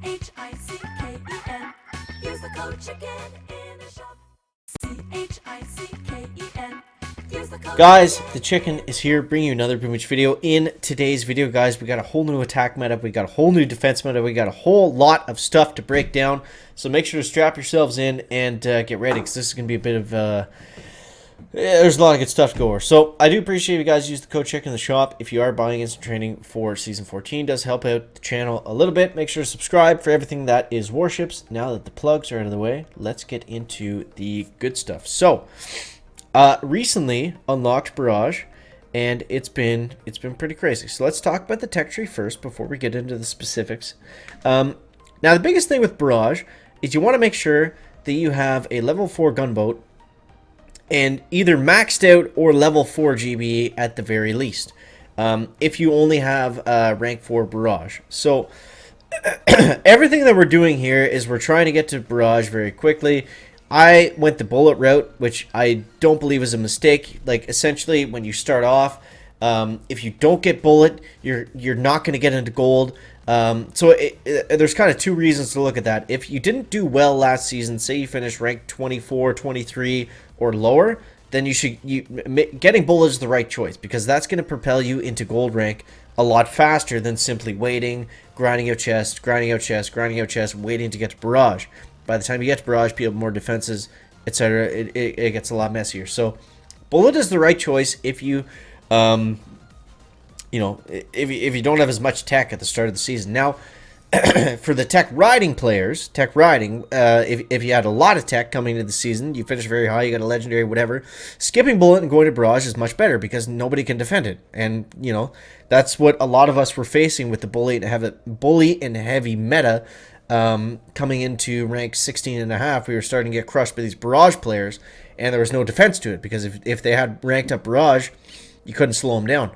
CHICKEN. Use the code chicken in the shop. CHICKEN. Use the code Guys, the chicken is here bringing you another BARRAGE video. In today's video, guys, we got a whole new attack meta, we got a whole new defense meta, we got a whole lot of stuff to break down. So make sure to strap yourselves in and get ready, because this is going to be a bit of there's a lot of good stuff to go over. So I do appreciate you guys use the code chicken in the shop if you are buying instant training for season 14. It does help out the channel a little bit. Make sure to subscribe for everything that is Warships. Now that the plugs are out of the way, let's get into the good stuff. So recently unlocked Barrage, and it's been pretty crazy. So let's talk about the tech tree first before we get into the specifics. Now the biggest thing with Barrage is you want to make sure that you have a level 4 gunboat and either maxed out or level 4 GBE at the very least, if you only have rank 4 Barrage. So everything that we're doing here is we're trying to get to Barrage very quickly. I went the bullet route, which I don't believe is a mistake. Like, essentially, when you start off, if you don't get bullet, you're not going to get into gold. So there's kind of two reasons to look at that. If you didn't do well last season, say you finished rank 24, 23, or lower, then getting bullet is the right choice, because that's going to propel you into gold rank a lot faster than simply waiting, grinding out chest, grinding out chest, grinding out chest, waiting to get to Barrage. By the time you get to Barrage, people have more defenses, etc. It gets a lot messier. So bullet is the right choice if you you know, if you don't have as much tech at the start of the season. Now, for the tech riding players, if you had a lot of tech coming into the season, you finish very high, you got a legendary, whatever, skipping bullet and going to Barrage is much better, because nobody can defend it. And, you know, that's what a lot of us were facing with the bully and heavy meta coming into rank 16.5. We were starting to get crushed by these Barrage players, and there was no defense to it, because if they had ranked up Barrage, you couldn't slow them down.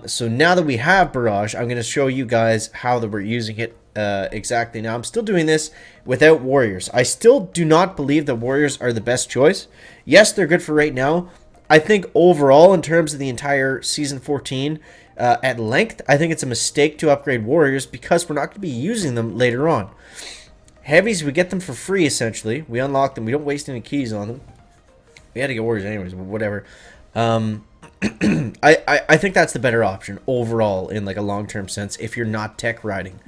So now that we have Barrage, I'm going to show you guys how that we're using it exactly. Now, I'm still doing this without Warriors. I still do not believe that Warriors are the best choice. Yes, they're good for right now. I think overall, in terms of the entire Season 14 at length, I think it's a mistake to upgrade Warriors, because we're not going to be using them later on. Heavies, we get them for free, essentially. We unlock them. We don't waste any keys on them. We had to get Warriors anyways, but whatever. I think that's the better option overall in like a long-term sense if you're not tech riding.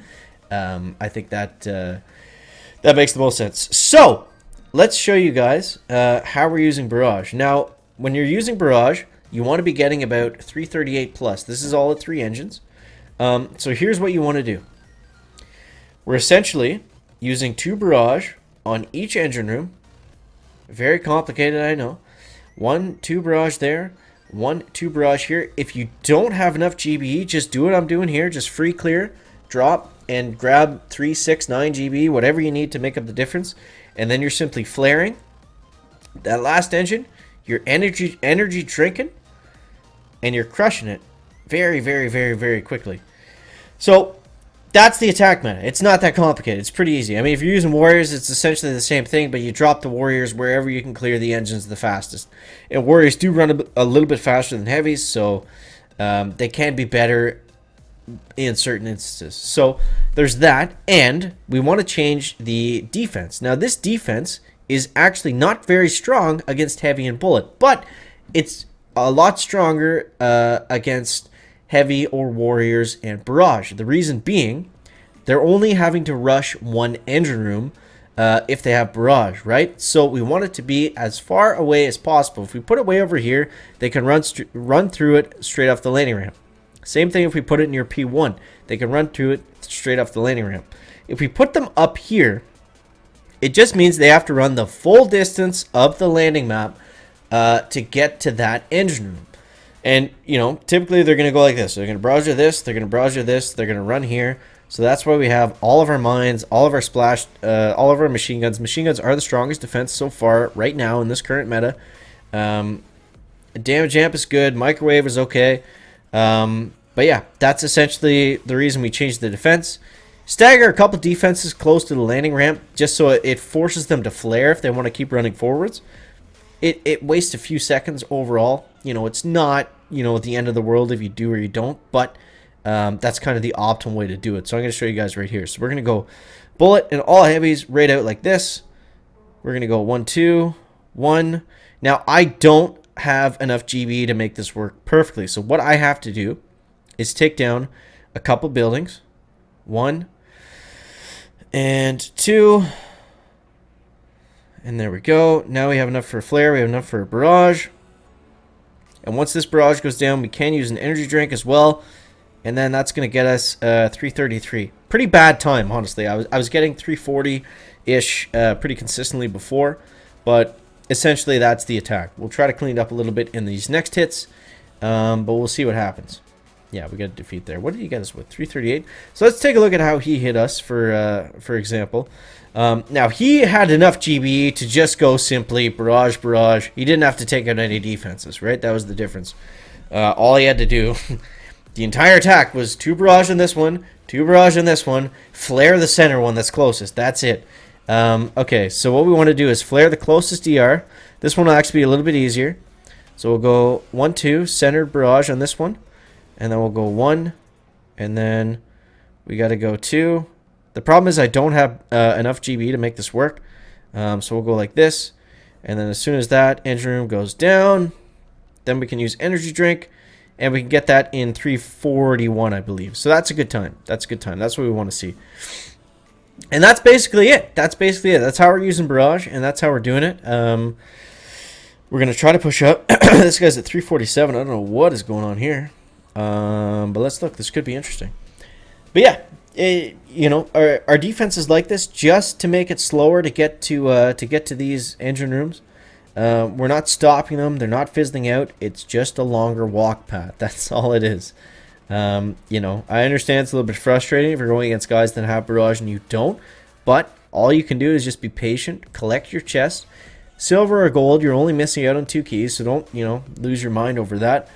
I think that that makes the most sense. So let's show you guys how we're using Barrage. Now, when you're using Barrage, you want to be getting about 338 plus. This is all at 3 engines. So here's what you want to do. We're essentially using 2 Barrage on each engine room. Very complicated, I know. 1, 2 Barrage there. 1, 2 Barrage here. If you don't have enough GBE, just do what I'm doing here. Just free clear, drop, and grab 3, 6, 9 GBE, whatever you need to make up the difference. And then you're simply flaring that last engine. You're energy drinking, and you're crushing it very, very, very, very quickly. So that's the attack meta. It's not that complicated. It's pretty easy. I mean, if you're using Warriors, it's essentially the same thing, but you drop the Warriors wherever you can clear the engines the fastest. And Warriors do run a little bit faster than Heavies, so they can be better in certain instances. So there's that, and we want to change the defense. Now, this defense is actually not very strong against Heavy and Bullet, but it's a lot stronger against Heavy or Warriors and Barrage. The reason being, they're only having to rush 1 engine room if they have Barrage, right? So we want it to be as far away as possible. If we put it way over here, they can run through it straight off the landing ramp. Same thing if we put it near P1. They can run through it straight off the landing ramp. If we put them up here, it just means they have to run the full distance of the landing map to get to that engine room. And, you know, typically they're going to go like this. They're going to barrage this, they're going to barrage this, they're going to run here. So that's why we have all of our mines, all of our splash, all of our machine guns. Machine guns are the strongest defense so far right now in this current meta. Damage amp is good. Microwave is okay. But yeah, that's essentially the reason we changed the defense. Stagger a couple defenses close to the landing ramp just so it forces them to flare if they want to keep running forwards. It wastes a few seconds overall. You know, it's not, you know, the end of the world if you do or you don't, but that's kind of the optimal way to do it. So I'm going to show you guys right here. So we're going to go bullet and all heavies right out like this. We're going to go 1, 2, 1. Now, I don't have enough GB to make this work perfectly. So what I have to do is take down a couple buildings. 1 and 2. And there we go. Now we have enough for a flare. We have enough for a barrage. And once this barrage goes down, we can use an energy drink as well. And then that's going to get us 333. Pretty bad time, honestly. I was getting 340-ish pretty consistently before. But essentially, that's the attack. We'll try to clean it up a little bit in these next hits. But we'll see what happens. Yeah, we got a defeat there. What did he get us with? 338. So let's take a look at how he hit us, for example. Now, he had enough GB to just go simply barrage, barrage. He didn't have to take out any defenses, right? That was the difference. All he had to do, the entire attack was 2 barrage on this one, 2 barrage on this one, flare the center one that's closest. That's it. Okay, so what we want to do is flare the closest DR. This one will actually be a little bit easier. So we'll go 1, 2, centered barrage on this one. And then we'll go 1, and then we got to go 2. The problem is I don't have enough GB to make this work. So we'll go like this. And then as soon as that engine room goes down, then we can use energy drink. And we can get that in 341, I believe. So that's a good time. That's a good time. That's what we want to see. And that's basically it. That's basically it. That's how we're using barrage, and that's how we're doing it. We're going to try to push up. This guy's at 347. I don't know what is going on here. But let's look. This could be interesting. But yeah, you know, our defense is like this just to make it slower to get to these engine rooms. We're not stopping them. They're not fizzling out. It's just a longer walk path. That's all it is. You know, I understand it's a little bit frustrating if you're going against guys that have barrage and you don't. But all you can do is just be patient, collect your chest. Silver or gold, you're only missing out on 2 keys, so don't, you know, lose your mind over that.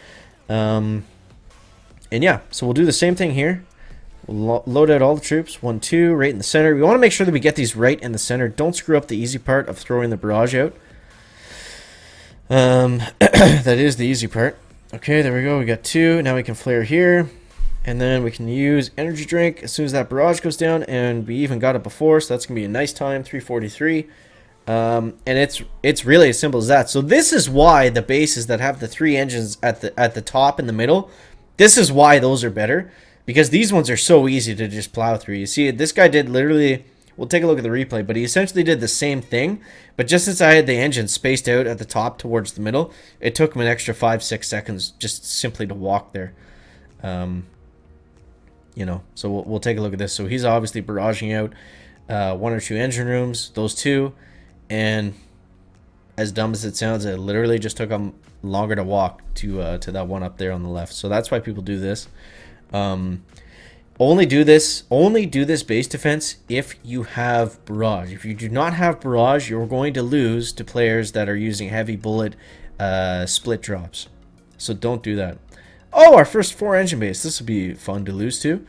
And yeah, so we'll do the same thing here. We'll load out all the troops. 1, 2, right in the center. We want to make sure that we get these right in the center. Don't screw up the easy part of throwing the barrage out. That is the easy part. Okay, there we go. We got 2. Now we can flare here. And then we can use energy drink as soon as that barrage goes down. And we even got it before, so that's going to be a nice time, 343. And it's really as simple as that. So this is why the bases that have the 3 engines at the top in the middle, this is why those are better, because these ones are so easy to just plow through. You see, this guy did literally, we'll take a look at the replay, but he essentially did the same thing, but just since I had the engine spaced out at the top towards the middle, it took him an extra 5-6 seconds just simply to walk there. You know, so we'll take a look at this. So he's obviously barraging out 1 or 2 engine rooms, those 2, and as dumb as it sounds, it literally just took him longer to walk to that one up there on the left. So that's why people do this. Only do this base defense if you have barrage. If you do not have barrage, you're going to lose to players that are using heavy bullet split drops. So don't do that. Oh, our first 4 engine base. This will be fun to lose to.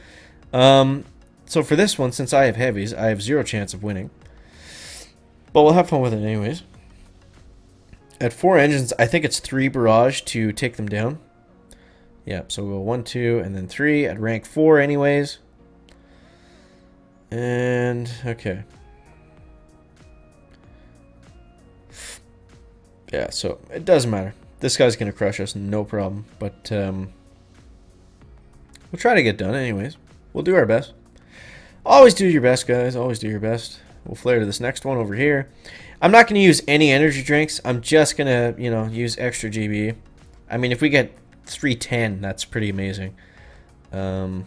So for this one, since I have heavies, I have 0 chance of winning. But we'll have fun with it anyways. At 4 engines, I think it's 3 barrage to take them down. Yeah, so we'll go 1, 2, and then 3 at rank 4 anyways. And, okay. Yeah, so it doesn't matter. This guy's going to crush us, no problem. But we'll try to get done anyways. We'll do our best. Always do your best, guys. Always do your best. We'll flare to this next one over here. I'm not going to use any energy drinks. I'm just going to, you know, use extra GB. I mean, if we get 310, that's pretty amazing. Okay,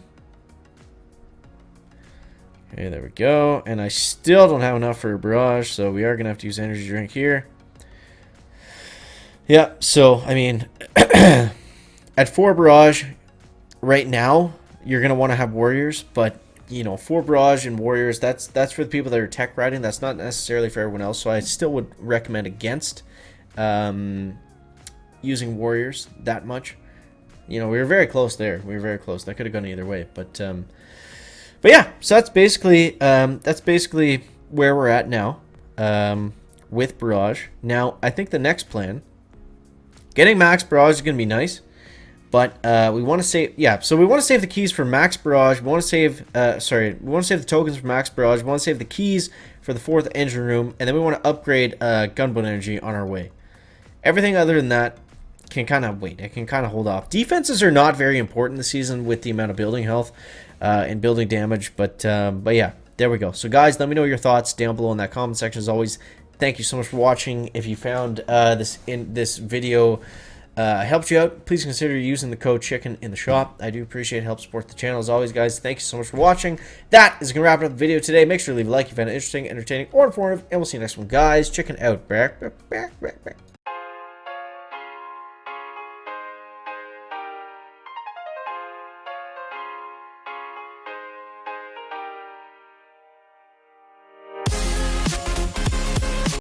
there we go. And I still don't have enough for a barrage, so we are going to have to use energy drink here. Yeah, so, I mean, at 4 barrage, right now, you're going to want to have warriors, but, you know, 4 barrage and warriors, that's for the people that are tech riding. That's not necessarily for everyone else, so I still would recommend against using warriors that much. You know, we were very close there. We were very close. That could have gone either way, but yeah, so that's basically where we're at now with barrage. Now, I think the next plan, getting max barrage is going to be nice, But we want to save, yeah. So we want to save the keys for Max Barrage. We want to save, we want to save the tokens for Max Barrage. We want to save the keys for the 4th engine room, and then we want to upgrade gunboat energy on our way. Everything other than that can kind of wait. It can kind of hold off. Defenses are not very important this season with the amount of building health and building damage, but yeah, there we go. So guys, let me know your thoughts down below in that comment section. As always, thank you so much for watching. If you found this video helped you out, please consider using the code chicken in the shop. I do appreciate it. Help support the channel. As always, guys, thank you so much for watching. That is going to wrap up the video today. Make sure to leave a like if you found it interesting, entertaining, or informative, and we'll see you next one, guys. Chicken out. Back.